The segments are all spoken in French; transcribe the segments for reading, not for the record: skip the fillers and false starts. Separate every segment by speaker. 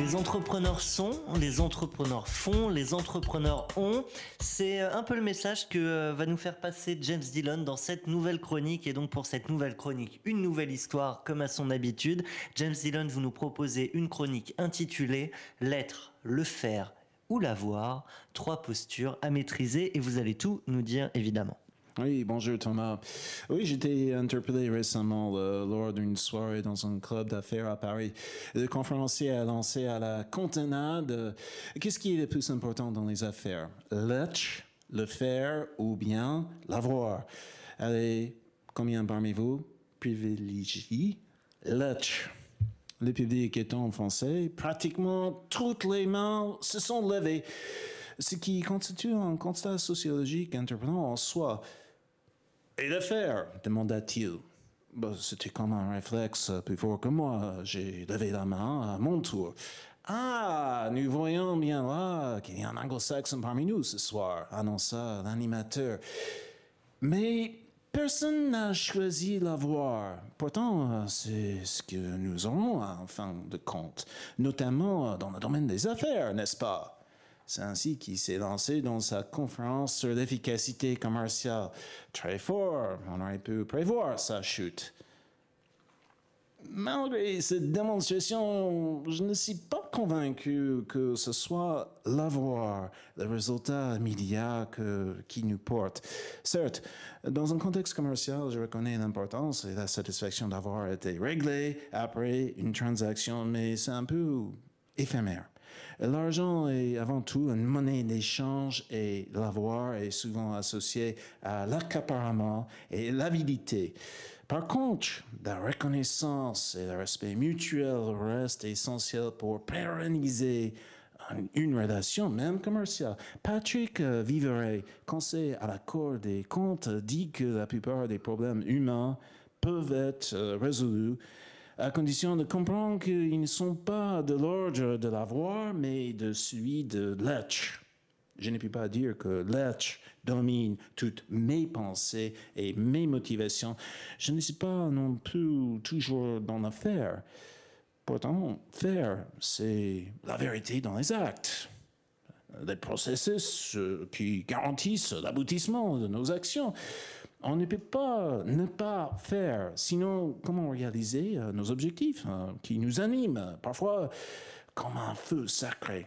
Speaker 1: Les entrepreneurs sont, les entrepreneurs font, les entrepreneurs ont. C'est un peu le message que va nous faire passer James Dillon dans cette nouvelle chronique. Et donc pour cette nouvelle chronique, une nouvelle histoire comme à son habitude. James Dillon, vous nous proposez une chronique intitulée « L'être, le faire ou l'avoir ». 3 postures à maîtriser et vous allez tout nous dire évidemment.
Speaker 2: Oui, bonjour Thomas. Oui, j'étais interpellé récemment lors d'une soirée dans un club d'affaires à Paris. Le conférencier a lancé à la cantonade qu'est-ce qui est le plus important dans les affaires? L'être, le faire ou bien l'avoir? Allez, combien parmi vous privilégient l'être? Le public étant en français, pratiquement toutes les mains se sont levées, ce qui constitue un constat sociologique interpellant en soi. « Et le faire ?» demanda-t-il. C'était comme un réflexe plus fort que moi. J'ai levé la main à mon tour. « Ah, nous voyons bien là qu'il y a un anglo-saxon parmi nous ce soir » annonça l'animateur. Mais personne n'a choisi l'avoir. Pourtant, c'est ce que nous aurons en fin de compte, notamment dans le domaine des affaires, n'est-ce pas? C'est ainsi qu'il s'est lancé dans sa conférence sur l'efficacité commerciale. Très fort, on aurait pu prévoir sa chute. Malgré cette démonstration, je ne suis pas convaincu que ce soit l'avoir, le résultat immédiat qui nous porte. Certes, dans un contexte commercial, je reconnais l'importance et la satisfaction d'avoir été réglé après une transaction, mais c'est un peu éphémère. L'argent est avant tout une monnaie d'échange et l'avoir est souvent associé à l'accaparement et l'avidité. Par contre, la reconnaissance et le respect mutuel restent essentiels pour pérenniser une relation, même commerciale. Patrick Vivray, conseiller à la Cour des comptes, dit que la plupart des problèmes humains peuvent être résolus à condition de comprendre qu'ils ne sont pas de l'ordre de l'avoir, mais de celui de l'être. Je ne peux pas dire que l'être domine toutes mes pensées et mes motivations. Je ne suis pas non plus toujours dans l'affaire. Pourtant, faire, c'est la vérité dans les actes. Les processus qui garantissent l'aboutissement de nos actions. On ne peut pas ne pas faire, sinon comment réaliser nos objectifs qui nous animent, parfois comme un feu sacré.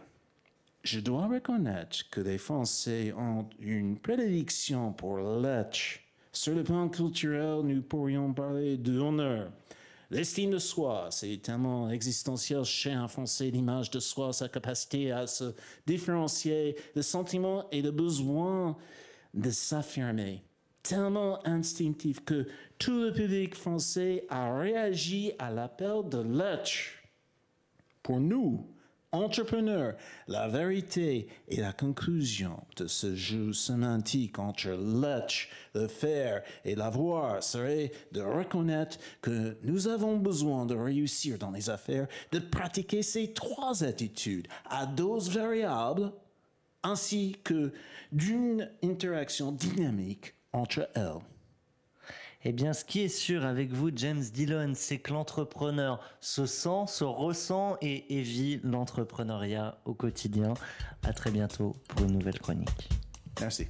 Speaker 2: Je dois reconnaître que les Français ont une prédilection pour l'être. Sur le plan culturel, nous pourrions parler de honneur. L'estime de soi, c'est tellement existentiel chez un Français, l'image de soi, sa capacité à se différencier, le sentiment et le besoin de s'affirmer. Tellement instinctif que tout le public français a réagi à l'appel de l'être. Pour nous, entrepreneurs, la vérité et la conclusion de ce jeu sémantique entre l'être, le faire et l'avoir serait de reconnaître que nous avons besoin de réussir dans les affaires, de pratiquer ces 3 attitudes à dose variable, ainsi que d'une interaction dynamique entre elles.
Speaker 1: Eh bien, ce qui est sûr avec vous, James Dillon, c'est que l'entrepreneur se sent, se ressent et vit l'entrepreneuriat au quotidien. À très bientôt pour une nouvelle chronique.
Speaker 2: Merci.